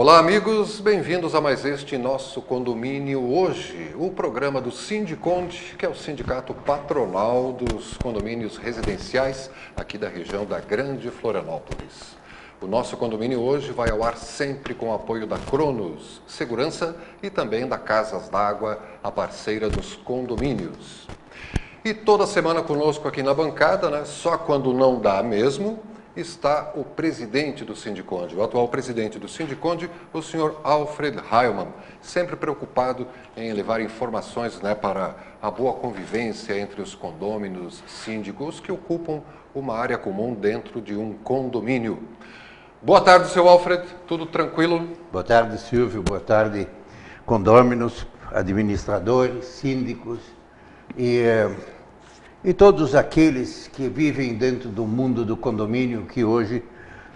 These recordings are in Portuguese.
Olá, amigos, bem-vindos a mais este nosso Condomínio Hoje, o programa do Sindiconde, que é o sindicato patronal dos condomínios residenciais aqui da região da Grande Florianópolis. O nosso Condomínio Hoje vai ao ar sempre com o apoio da Cronos Segurança e também da Casas d'Água, a parceira dos condomínios. E toda semana conosco aqui na bancada, só quando não dá mesmo, está o presidente do Sindiconde, o atual presidente do Sindiconde, o senhor Alfred Heilmann, sempre preocupado em levar informações para a boa convivência entre os condôminos síndicos que ocupam uma área comum dentro de um condomínio. Boa tarde, seu Alfred, tudo tranquilo? Boa tarde, Silvio, boa tarde, condôminos, administradores, síndicos e todos aqueles que vivem dentro do mundo do condomínio, que hoje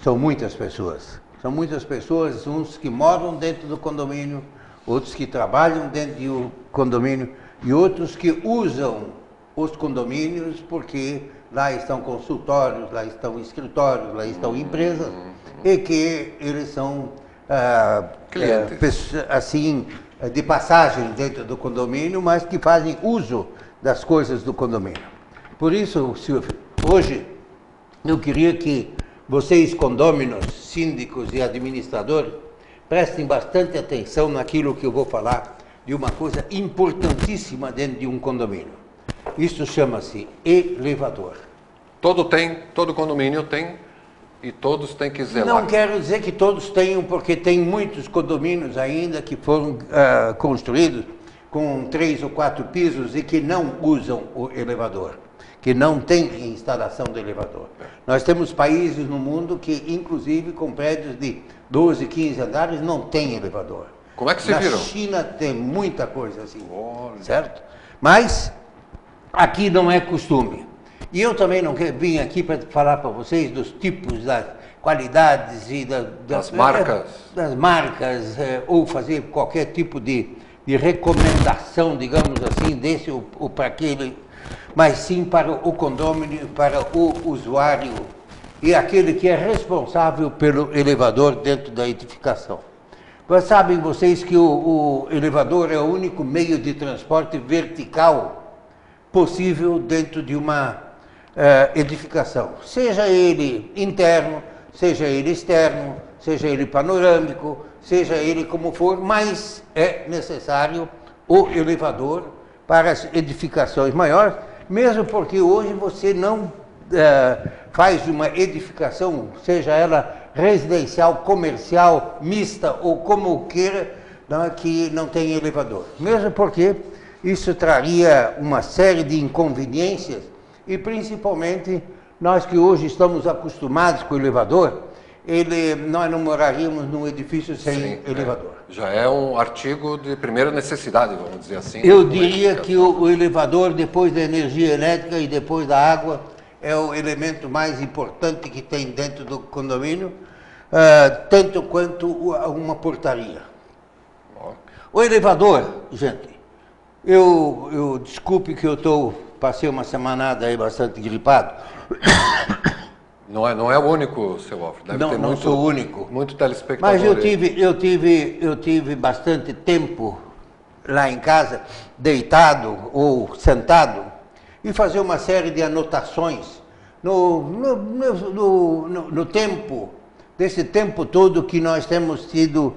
são muitas pessoas. São muitas pessoas, uns que moram dentro do condomínio, outros que trabalham dentro do condomínio e outros que usam os condomínios porque lá estão consultórios, lá estão escritórios, lá estão empresas e que eles são assim, de passagem dentro do condomínio, mas que fazem uso das coisas do condomínio. Por isso, Silvio, hoje eu queria que vocês, condôminos, síndicos e administradores, prestem bastante atenção naquilo que eu vou falar de uma coisa importantíssima dentro de um condomínio. Isso chama-se elevador. Todo condomínio tem e todos têm que zelar. Não quero dizer que todos tenham, porque tem muitos condomínios ainda que foram construídos com 3 ou 4 pisos e que não usam o elevador, que não tem instalação de elevador. Nós temos países no mundo que, inclusive, com prédios de 12, 15 andares, não tem elevador. Como é que se viram? Na China tem muita coisa assim, certo? Mas aqui não é costume. E eu também não vim aqui para falar para vocês dos tipos, das qualidades e das marcas, ou fazer qualquer tipo de recomendação, digamos assim, desse ou para aquele, mas sim para o condômino, para o usuário e aquele que é responsável pelo elevador dentro da edificação. Mas sabem vocês que o elevador é o único meio de transporte vertical possível dentro de uma edificação, seja ele interno, seja ele externo, seja ele panorâmico, seja ele como for, mas é necessário o elevador para as edificações maiores, mesmo porque hoje você não faz uma edificação, seja ela residencial, comercial, mista ou como queira, que não tem elevador. Mesmo porque isso traria uma série de inconveniências e principalmente nós que hoje estamos acostumados com o elevador, nós não moraríamos num edifício sem elevador. Já é um artigo de primeira necessidade, vamos dizer assim. Eu diria que o elevador, depois da energia elétrica e depois da água, é o elemento mais importante que tem dentro do condomínio, tanto quanto uma portaria. O elevador, gente, eu desculpe que eu passei uma semanada aí bastante gripado. Não é o único, seu Alfred. Não sou o único. Muito telespectador. Mas eu tive bastante tempo lá em casa, deitado ou sentado, e fazer uma série de anotações no tempo, desse tempo todo que nós temos tido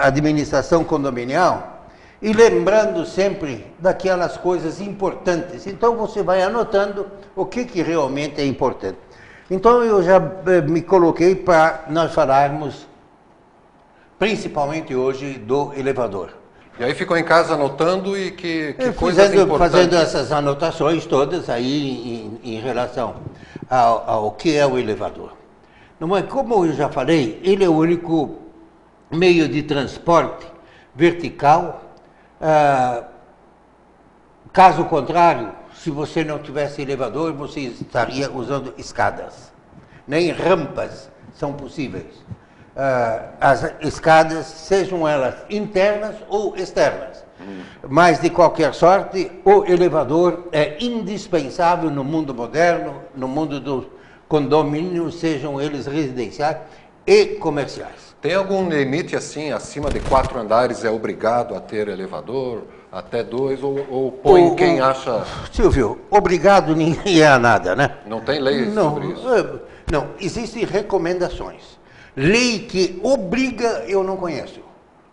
administração condominial, e lembrando sempre daquelas coisas importantes. Então você vai anotando o que realmente é importante. Então eu já me coloquei para nós falarmos, principalmente hoje, do elevador. E aí ficou em casa anotando e que coisas importantes. Fazendo essas anotações todas aí em relação ao que é o elevador. Como eu já falei, ele é o único meio de transporte vertical. Caso contrário, se você não tivesse elevador, você estaria usando escadas. Nem rampas são possíveis. As escadas, sejam elas internas ou externas. Mas, de qualquer sorte, o elevador é indispensável no mundo moderno, no mundo dos condomínios, sejam eles residenciais e comerciais. Tem algum limite assim, acima de 4 andares é obrigado a ter elevador, até 2, ou põe quem acha... Silvio, obrigado ninguém é a nada, né? Não tem lei sobre isso? Não, existem recomendações. Lei que obriga, eu não conheço.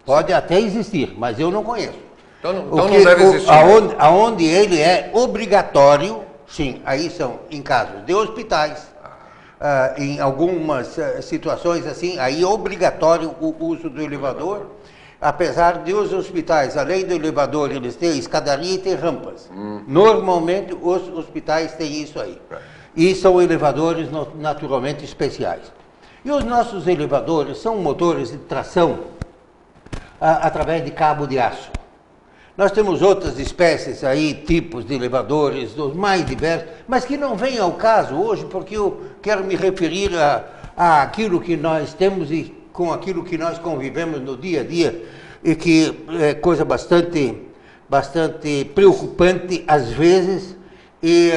Pode até existir, mas eu não conheço. Então não deve existir. Aonde ele é obrigatório, sim, aí são em casos de hospitais, em algumas situações assim, aí é obrigatório o uso do elevador, apesar de os hospitais, além do elevador, eles têm escadaria e têm rampas. Normalmente os hospitais têm isso aí. E são elevadores naturalmente especiais. E os nossos elevadores são motores de tração através de cabo de aço. Nós temos outras espécies aí, tipos de elevadores, dos mais diversos, mas que não vêm ao caso hoje, porque eu quero me referir a aquilo que nós temos e com aquilo que nós convivemos no dia a dia, e que é coisa bastante preocupante às vezes, e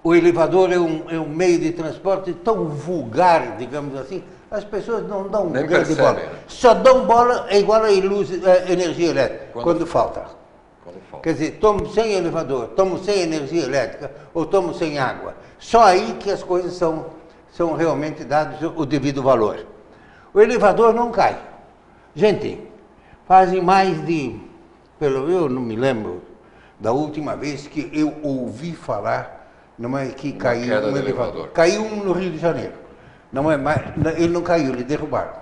o elevador é um meio de transporte tão vulgar, digamos assim, as pessoas não dão grande bola. Só dão bola é igual a energia elétrica, quando falta. Quer dizer, tomo sem elevador, tomo sem energia elétrica ou tomo sem água. Só aí que as coisas são realmente dadas o devido valor. O elevador não cai. Gente, fazem mais de... Eu não me lembro da última vez que eu ouvi falar que caiu um elevador. Caiu um no Rio de Janeiro. Não é mais, ele não caiu, eles derrubaram.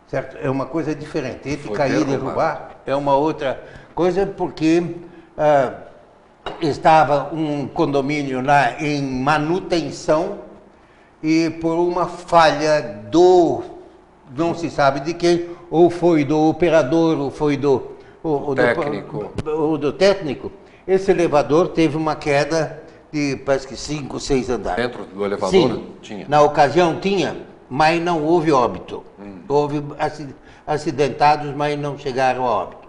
Certo? É uma coisa diferente. Entre cair e derrubar é uma outra coisa, porque estava um condomínio lá em manutenção e por uma falha não se sabe de quem, ou foi do operador, ou foi do técnico, esse elevador teve uma queda de, parece que 5, 6 andares. Dentro do elevador? Sim, tinha? Na ocasião tinha, mas não houve óbito. Houve acidentados, mas não chegaram a óbito.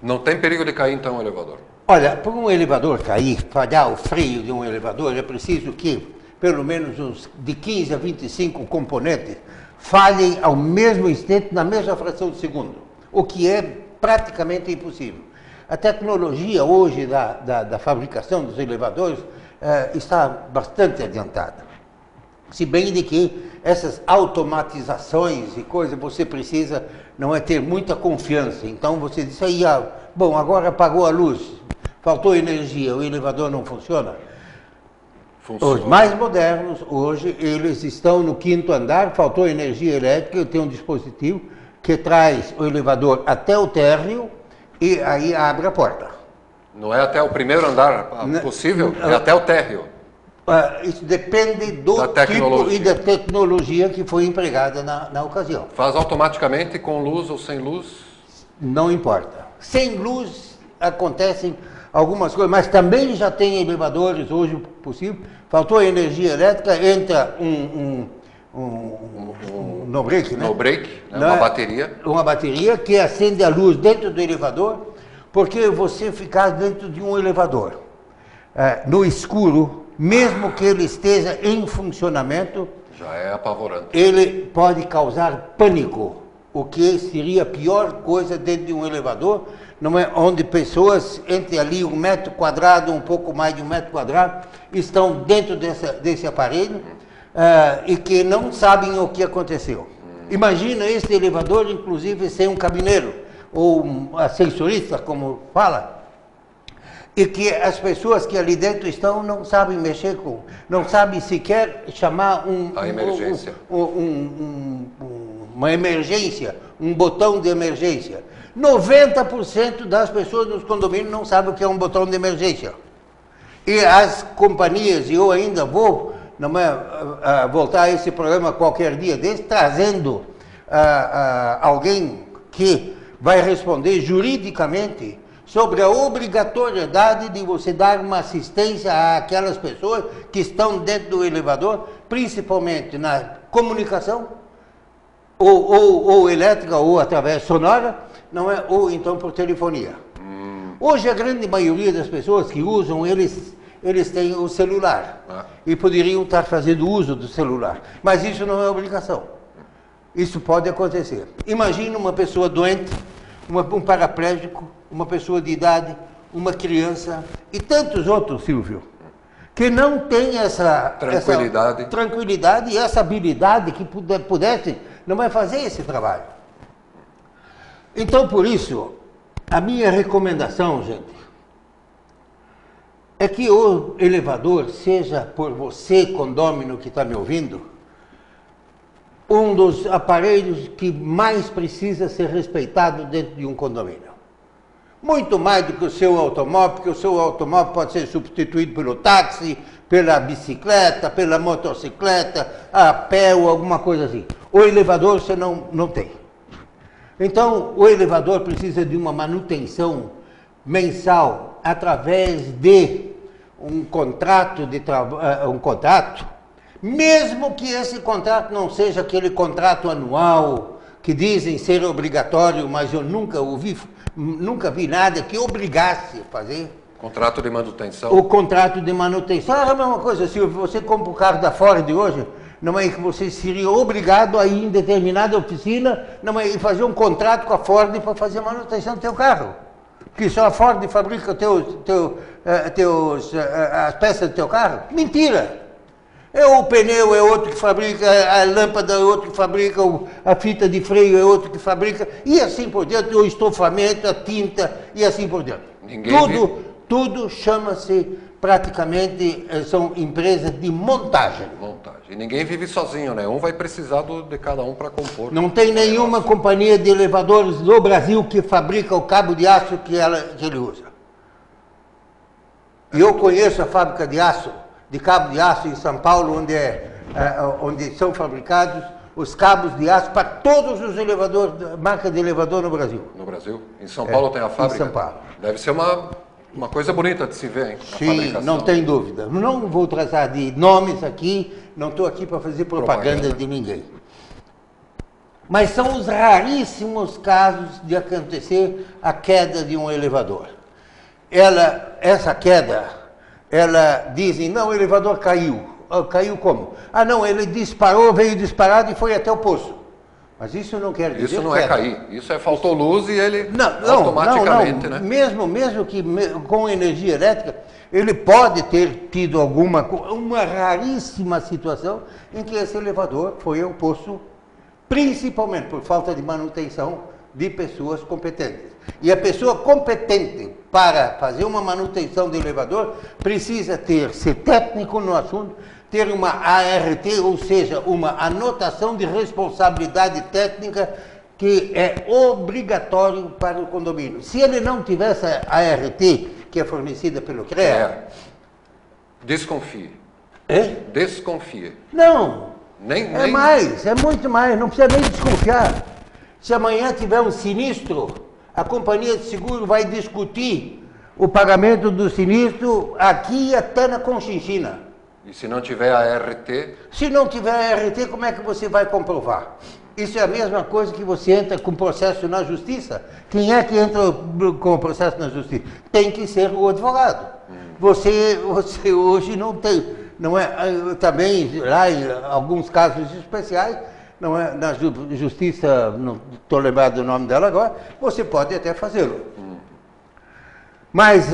Não tem perigo de cair então o elevador? Olha, para um elevador cair, falhar o freio de um elevador, é preciso que pelo menos uns de 15 a 25 componentes falhem ao mesmo instante, na mesma fração de segundo, o que é praticamente impossível. A tecnologia hoje da fabricação dos elevadores está bastante adiantada. Se bem de que essas automatizações e coisas, você precisa ter muita confiança. Então você diz aí, bom, agora apagou a luz, faltou energia, o elevador não funciona. Os mais modernos, hoje, eles estão no 5º andar, faltou energia elétrica, eu tenho um dispositivo que traz o elevador até o térreo e aí abre a porta. Não é até o 1º andar possível? É até o térreo? Isso depende do tipo e da tecnologia que foi empregada na ocasião. Faz automaticamente com luz ou sem luz? Não importa. Sem luz acontecem algumas coisas, mas também já tem elevadores hoje possível. Faltou energia elétrica, entra no break, né? No break, né? Uma bateria. Uma bateria que acende a luz dentro do elevador, porque você ficar dentro de um elevador no escuro, mesmo que ele esteja em funcionamento, já é apavorante. Ele pode causar pânico, o que seria a pior coisa dentro de um elevador, não é, onde pessoas entre ali 1 metro quadrado, um pouco mais de 1 metro quadrado, estão dentro desse aparelho e que não sabem o que aconteceu. Imagina esse elevador, inclusive, sem um cabineiro, ou um ascensorista, como fala, e que as pessoas que ali dentro estão não sabem mexer com, não sabem sequer chamar uma emergência, um botão de emergência. 90% das pessoas nos condomínios não sabem o que é um botão de emergência. E as companhias, e eu ainda vou voltar a esse programa qualquer dia desse, trazendo alguém que vai responder juridicamente sobre a obrigatoriedade de você dar uma assistência àquelas pessoas que estão dentro do elevador, principalmente na comunicação, ou elétrica, ou através sonora, não é? Ou então por telefonia. Hoje a grande maioria das pessoas que usam, eles têm o celular e poderiam estar fazendo uso do celular, mas isso não é obrigação. Isso pode acontecer. Imagina uma pessoa doente, um paraplégico, uma pessoa de idade, uma criança e tantos outros, Silvio, que não tem essa tranquilidade e essa habilidade que pudesse, não vai fazer esse trabalho. Então, por isso, a minha recomendação, gente, é que o elevador seja, por você, condômino que está me ouvindo, um dos aparelhos que mais precisa ser respeitado dentro de um condomínio. Muito mais do que o seu automóvel, porque o seu automóvel pode ser substituído pelo táxi, pela bicicleta, pela motocicleta, a pé ou alguma coisa assim. O elevador você não tem. Então, o elevador precisa de uma manutenção mensal através de um contrato, mesmo que esse contrato não seja aquele contrato anual que dizem ser obrigatório, mas eu nunca vi nada que obrigasse a fazer. Contrato de manutenção? O contrato de manutenção é a mesma coisa. Se você compra o carro da Ford hoje, não é que você seria obrigado a ir em determinada oficina, não é, e fazer um contrato com a Ford para fazer a manutenção do teu carro. Que só a Ford fabrica as peças do teu carro? Mentira! O pneu é outro que fabrica, a lâmpada é outro que fabrica, a fita de freio é outro que fabrica, e assim por diante, o estofamento, a tinta, e assim por diante. Tudo chama-se, praticamente, são empresas de montagem. E ninguém vive sozinho, né? Um vai precisar de cada um para compor. Não tem nenhuma companhia de elevadores no Brasil que fabrica o cabo de aço que ele usa. E eu conheço a fábrica de cabo de aço em São Paulo, onde são fabricados os cabos de aço para todos os elevadores, marca de elevador no Brasil. No Brasil? Em São Paulo tem a fábrica? Em São Paulo. Deve ser uma coisa bonita de se ver, hein? Sim, não tem dúvida. Não vou tratar de nomes aqui, não estou aqui para fazer propaganda de ninguém. Mas são os raríssimos casos de acontecer a queda de um elevador. Essa queda, dizem, não, o elevador caiu. Caiu como? Ah, não, ele disparou, veio disparado e foi até o poço. Mas isso não quer dizer... Isso não é cair, isso é faltou luz e ele automaticamente, né? Mesmo que com energia elétrica, ele pode ter tido uma raríssima situação em que esse elevador foi ao poço, principalmente por falta de manutenção de pessoas competentes. E a pessoa competente para fazer uma manutenção de elevador precisa ser técnico no assunto, ter uma ART, ou seja, uma anotação de responsabilidade técnica que é obrigatório para o condomínio. Se ele não tiver essa ART, que é fornecida pelo CREA... Desconfie. Desconfie. Não, nem... é muito mais, não precisa nem desconfiar. Se amanhã tiver um sinistro, a companhia de seguro vai discutir o pagamento do sinistro aqui até na Conchinchina. E se não tiver a ART? Se não tiver a ART, como é que você vai comprovar? Isso é a mesma coisa que você entra com processo na justiça. Quem é que entra com processo na justiça? Tem que ser o advogado. Você hoje não tem. Não é, também, lá em alguns casos especiais, não é, na justiça, não estou lembrado do nome dela agora, você pode até fazê-lo. Mas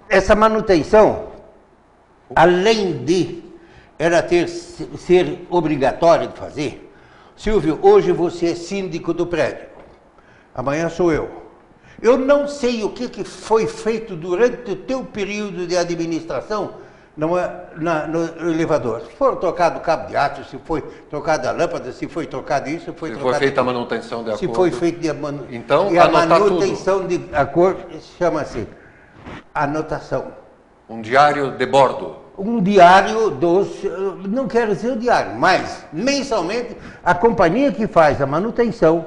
essa manutenção, além de ela ser obrigatória de fazer, Silvio, hoje você é síndico do prédio, amanhã sou eu. Eu não sei o que foi feito durante o teu período de administração no elevador. Se for trocado o cabo de aço, se foi trocada a lâmpada, se foi trocado isso, se foi feita a manutenção de acordo. Se foi feita a manutenção. Então, e a manutenção de acordo chama-se anotação. Um diário de bordo. Um diário não quero dizer o diário, mas mensalmente a companhia que faz a manutenção,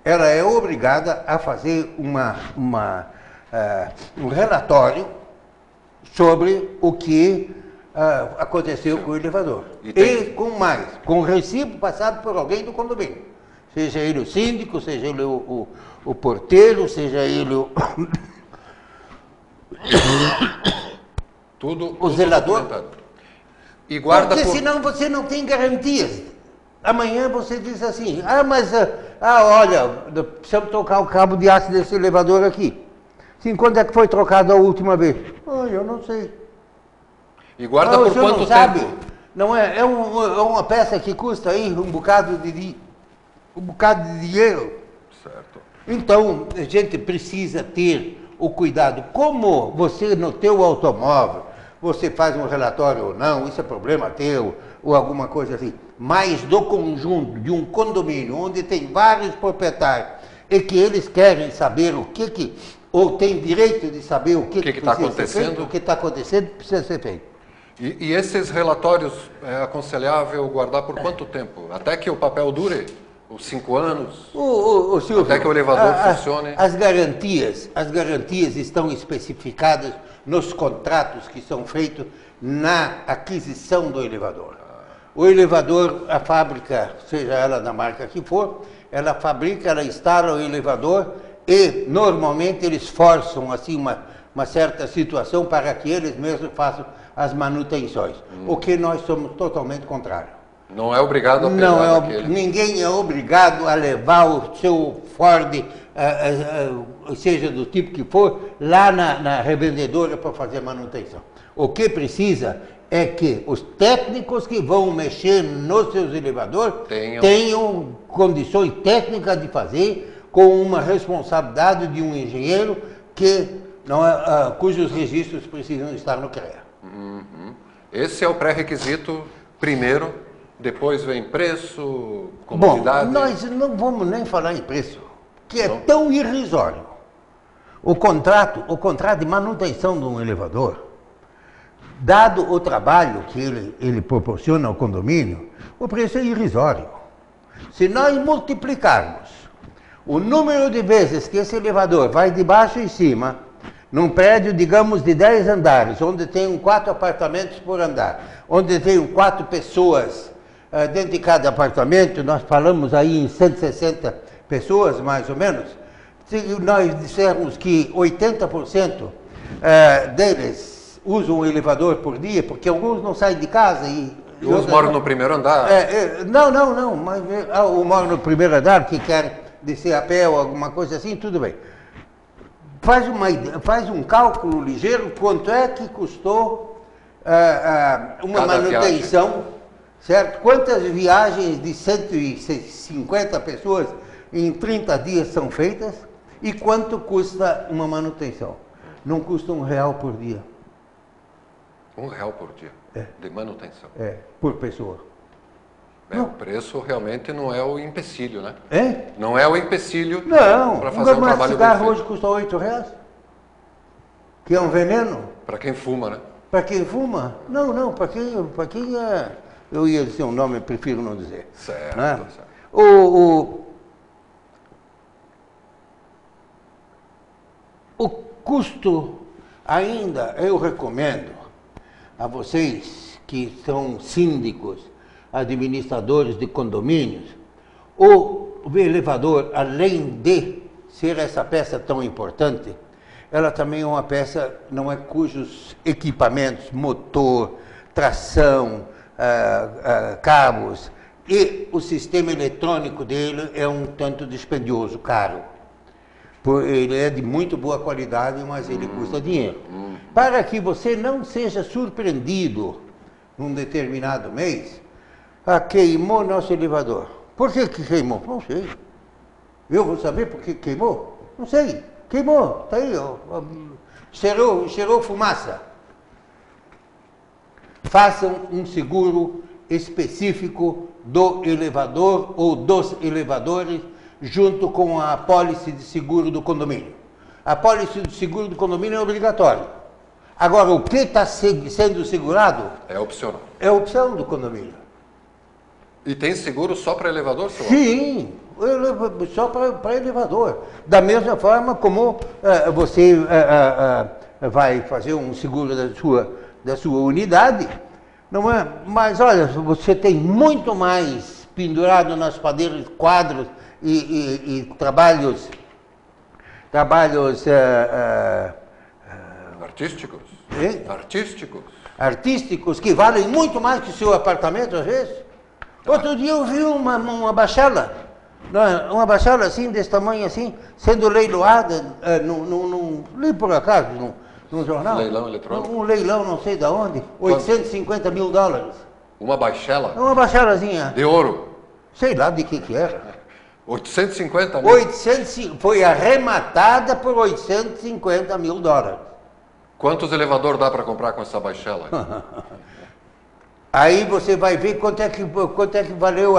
ela é obrigada a fazer um relatório sobre o que aconteceu com o elevador. E com recibo passado por alguém do condomínio. Seja ele o síndico, seja ele o porteiro, seja ele o Tudo zelador. E guarda porque senão você não tem garantias. Amanhã você diz assim, mas olha, precisamos trocar o cabo de aço desse elevador aqui. Sim, quando é que foi trocado a última vez? Eu não sei. E guarda por quanto tempo? Sabe? Não é? É uma peça que custa aí um bocado de dinheiro. Certo. Então, a gente precisa ter o cuidado. Como você no teu automóvel, você faz um relatório ou não, isso é problema teu, ou alguma coisa assim. Mas do conjunto de um condomínio, onde tem vários proprietários, e que eles querem saber ou tem direito de saber o que está acontecendo, o que está acontecendo, precisa ser feito. E esses relatórios é aconselhável guardar por quanto tempo? Até que o papel dure? Os 5 anos? Silvio, até que o elevador funcione? As garantias estão especificadas nos contratos que são feitos na aquisição do elevador. O elevador, a fábrica, seja ela da marca que for, ela fabrica, ela instala o elevador e normalmente eles forçam assim uma certa situação para que eles mesmos façam as manutenções. O que nós somos totalmente contrário. Não é obrigado a pegar ninguém é obrigado a levar o seu Ford, seja do tipo que for, lá na revendedora para fazer manutenção. O que precisa é que os técnicos que vão mexer nos seus elevadores tenham condições técnicas de fazer, com uma responsabilidade de um engenheiro cujos registros precisam estar no CREA. Esse é o pré-requisito primeiro, depois vem preço, comodidade. Bom, nós não vamos nem falar em preço, que é tão irrisório. O contrato de manutenção de um elevador, dado o trabalho que ele proporciona ao condomínio, o preço é irrisório. Se nós multiplicarmos o número de vezes que esse elevador vai de baixo em cima, num prédio, digamos, de 10 andares, onde tem 4 apartamentos por andar, onde tem 4 pessoas dentro de cada apartamento, nós falamos aí em 160 pessoas, mais ou menos. Se nós dissermos que 80% deles usam o elevador por dia, porque alguns não saem de casa e uns moram no primeiro andar. Não, mas ou moram no primeiro andar, que querem descer a pé ou alguma coisa assim, tudo bem. Faz um cálculo ligeiro, quanto é que custou uma manutenção, certo? Quantas viagens de 150 pessoas em 30 dias são feitas e quanto custa uma manutenção? Não custa R$1 por dia. R$1 por dia de manutenção? Por pessoa. O preço realmente não é o empecilho, né? Não é o empecilho para fazer um trabalho bem feito. Não, cigarro hoje custa R$8, que é um veneno. Para quem fuma, né? Para quem fuma? Não, para quem eu ia dizer um nome, eu prefiro não dizer. Certo, né? certo. O custo, ainda, eu recomendo a vocês que são síndicos, administradores de condomínios, o elevador, além de ser essa peça tão importante, ela também é uma peça, não é, cujos equipamentos, motor, tração, cabos e o sistema eletrônico dele é um tanto dispendioso, caro. Ele é de muito boa qualidade, mas ele custa dinheiro. Para que você não seja surpreendido num determinado mês, queimou nosso elevador. Por que queimou? Não sei. Eu vou saber por que queimou? Não sei. Queimou, está aí, cheirou fumaça. Façam um seguro específico do elevador ou dos elevadores junto com a apólice de seguro do condomínio. A apólice de seguro do condomínio é obrigatória. Agora, o que está sendo segurado... é opcional. É opção do condomínio. E tem seguro só para elevador, senhor? Sim, só para elevador. Da mesma forma como você vai fazer um seguro da sua unidade, não é? Mas olha, você tem muito mais pendurado nas padeiras, quadros e trabalhos artísticos. Artísticos que valem muito mais que o seu apartamento, às vezes. Outro dia eu vi uma bachala, uma bachala assim, desse tamanho assim, sendo leiloada, li por acaso, num jornal. Leilão eletrônico? Um leilão, não sei de onde, 850 mil dólares. Uma baixela? Uma bachalazinha. De ouro? Sei lá de que era. 850 mil? Foi arrematada por 850 mil dólares. Quantos elevadores dá para comprar com essa baixela? Aí você vai ver quanto é que valeu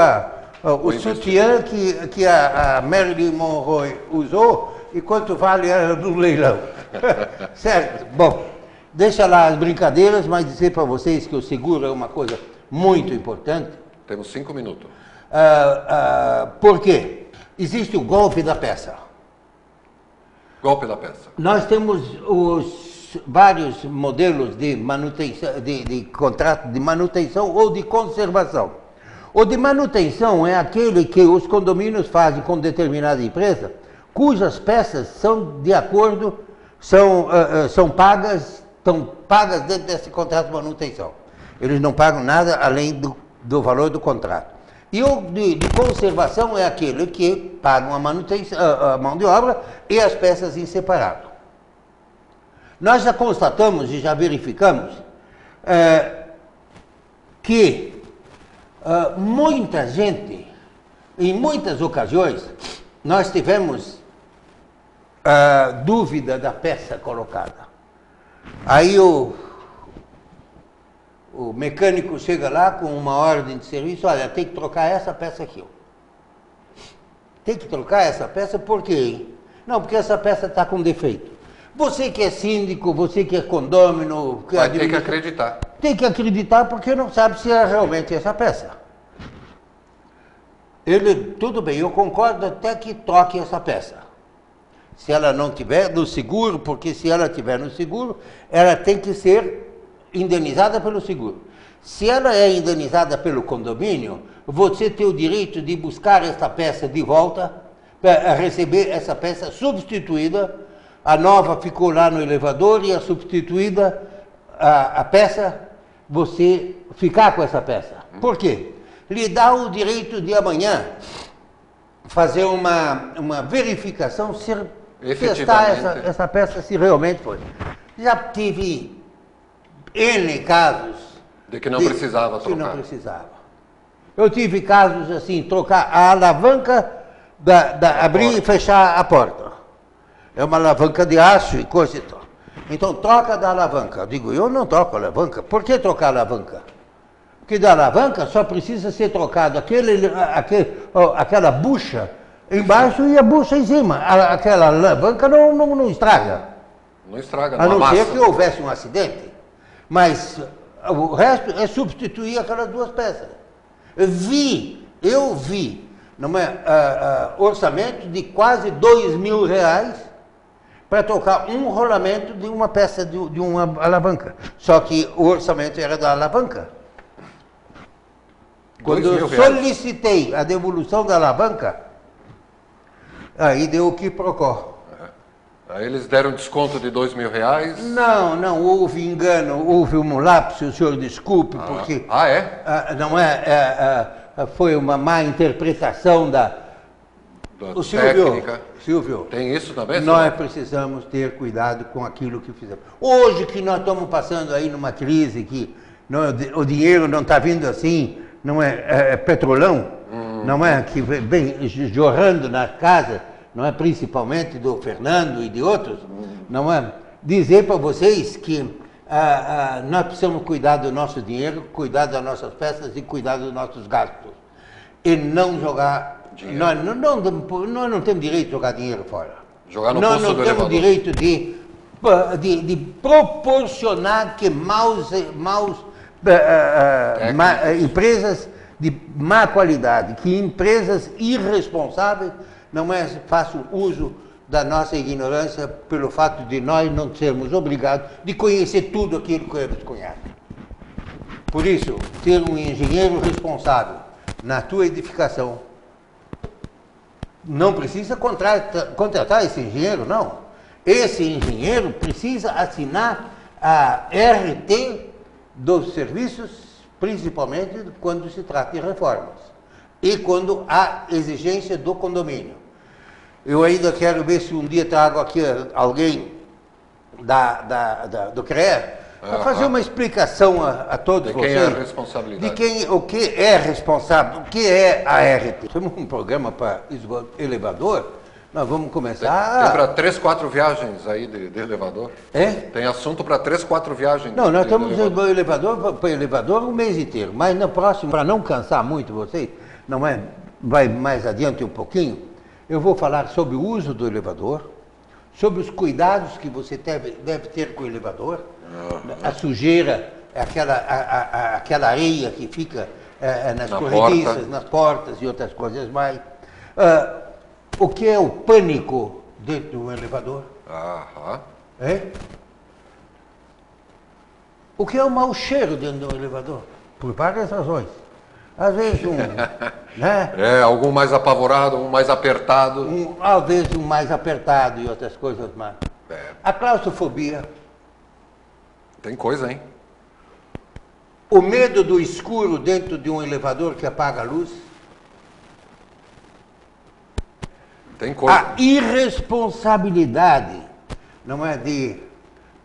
o sutiã que a Marilyn Monroe usou e quanto vale ela no leilão. Certo? Bom, deixa lá as brincadeiras, mas dizer para vocês que o seguro é uma coisa muito importante. Temos 5 minutos. Por quê? Existe o golpe da peça. Golpe da peça. Nós temos vários modelos de manutenção, de contrato de manutenção ou de conservação. O de manutenção é aquele que os condomínios fazem com determinada empresa, cujas peças são de acordo, são pagas dentro desse contrato de manutenção. Eles não pagam nada além do valor do contrato. E o de conservação é aquele que paga a manutenção, a mão de obra e as peças em separado. Nós já constatamos e já verificamos que muita gente, em muitas ocasiões, nós tivemos dúvida da peça colocada. Aí o mecânico chega lá com uma ordem de serviço, olha, tem que trocar essa peça aqui. Tem que trocar essa peça por quê? Não, porque essa peça está com defeito. Você que é síndico, você que é condômino... Vai ter que acreditar. Tem que acreditar porque não sabe se é realmente essa peça. Tudo bem, eu concordo até que troque essa peça. Se ela não tiver no seguro, porque se ela tiver no seguro, ela tem que ser indenizada pelo seguro. Se ela é indenizada pelo condomínio, você tem o direito de buscar essa peça de volta, para receber essa peça substituída. A nova ficou lá no elevador e a substituída, a peça, você ficar com essa peça. Por quê? Lhe dá o direito de amanhã fazer uma verificação, testar essa peça se realmente foi. Já tive N casos de que não precisava trocar. Que não precisava. Eu tive casos assim, trocar a alavanca, abrir e fechar a porta. É uma alavanca de aço e coisa e tal. Então troca da alavanca. Eu digo, eu não troco a alavanca. Por que trocar a alavanca? Porque da alavanca só precisa ser trocado aquela bucha embaixo e a bucha em cima. Aquela alavanca não estraga. Não estraga, não. A não ser que houvesse um acidente. Mas o resto é substituir aquelas duas peças. Eu vi orçamento de quase R$2.000 para trocar um rolamento de uma peça de uma alavanca. Só que o orçamento era da alavanca. Quando eu solicitei a devolução da alavanca, aí deu o quiprocó. Aí eles deram desconto de R$2.000? Não, houve engano, houve um lapso, o senhor desculpe, porque... não foi uma má interpretação do técnica. Silvio, tem isso também? Nós precisamos ter cuidado com aquilo que fizemos. Hoje que nós estamos passando aí numa crise que o dinheiro não está vindo assim, não é petrolão, não é que vem jorrando na casa, não é principalmente do Fernando e de outros, não é dizer para vocês que nós precisamos cuidar do nosso dinheiro, cuidar das nossas peças e cuidar dos nossos gastos. E não jogar... Nós não temos direito de jogar dinheiro fora. Jogar no poço do elevador. Nós não temos direito de proporcionar que empresas de má qualidade, que empresas irresponsáveis não façam uso da nossa ignorância pelo fato de nós não sermos obrigados de conhecer tudo aquilo que eles conhecem. Por isso, ter um engenheiro responsável na tua edificação, não precisa contratar esse engenheiro, não. Esse engenheiro precisa assinar a RT dos serviços principalmente quando se trata de reformas e quando há exigência do condomínio. Eu ainda quero ver se um dia trago aqui alguém do CREA para fazer uma explicação a todos vocês. De quem é a responsabilidade. O que é responsável, o que é a ART. Temos um programa para elevador, nós vamos começar... Tem para 3, 4 viagens aí de elevador? É? Tem assunto para 3, 4 viagens. Não, nós estamos para elevador um mês inteiro, mas no próximo, para não cansar muito vocês, não é? Vai mais adiante um pouquinho, eu vou falar sobre o uso do elevador, sobre os cuidados que você deve ter com o elevador, a sujeira, aquela areia que fica nas corrediças, nas portas e outras coisas mais. O que é o pânico dentro do elevador? É? O que é o mau cheiro dentro do elevador? Por várias razões. Às vezes né? Algum mais apavorado, um mais apertado. Às vezes um mais apertado e outras coisas mais. A claustrofobia. Tem coisa, hein? O medo do escuro dentro de um elevador que apaga a luz. Tem coisa. A irresponsabilidade, não é, de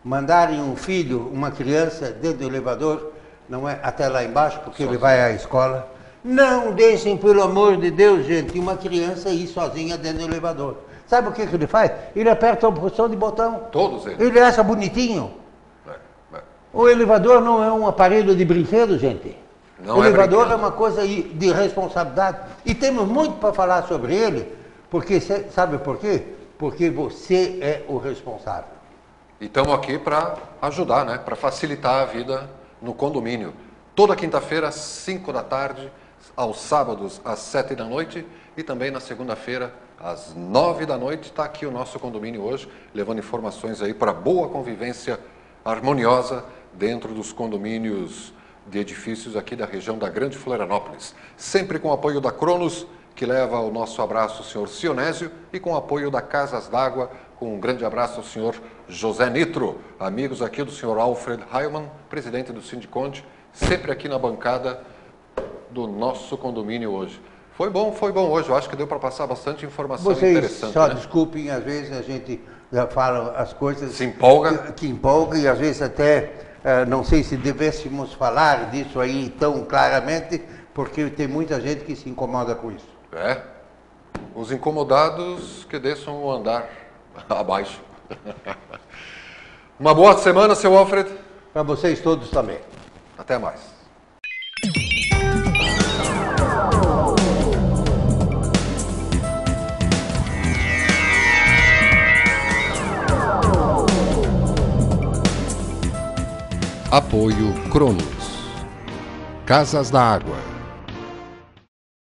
mandarem um filho, uma criança dentro do elevador, não é, até lá embaixo, porque ele vai à escola. Não deixem, pelo amor de Deus, gente, uma criança ir sozinha dentro do elevador. Sabe o que ele faz? Ele aperta a opção de botão. Todos eles. Ele acha bonitinho. O elevador não é um aparelho de brinquedo, gente. Não o elevador é uma coisa de responsabilidade. E temos muito para falar sobre ele, porque sabe por quê? Porque você é o responsável. E estamos aqui para ajudar, né? Para facilitar a vida no condomínio. Toda quinta-feira, às 5 da tarde, aos sábados, às 7 da noite e também na segunda-feira, às 9 da noite. Está aqui o nosso condomínio hoje, levando informações aí para boa convivência harmoniosa dentro dos condomínios de edifícios aqui da região da Grande Florianópolis. Sempre com o apoio da Cronos, que leva o nosso abraço ao senhor Sionésio, e com o apoio da Casas d'Água, com um grande abraço ao senhor José Nitro, amigos aqui do senhor Alfred Heilmann, presidente do Sindiconde, sempre aqui na bancada do nosso condomínio hoje. Foi bom hoje, eu acho que deu para passar bastante informação interessante. Vocês só desculpem, às vezes a gente já fala as coisas... Se empolga. Que empolga e às vezes até, não sei se devêssemos falar disso aí tão claramente, porque tem muita gente que se incomoda com isso. Os incomodados que desçam o andar abaixo. Uma boa semana, seu Alfred. Para vocês todos também. Até mais. Apoio Cronos. Casas d'Água.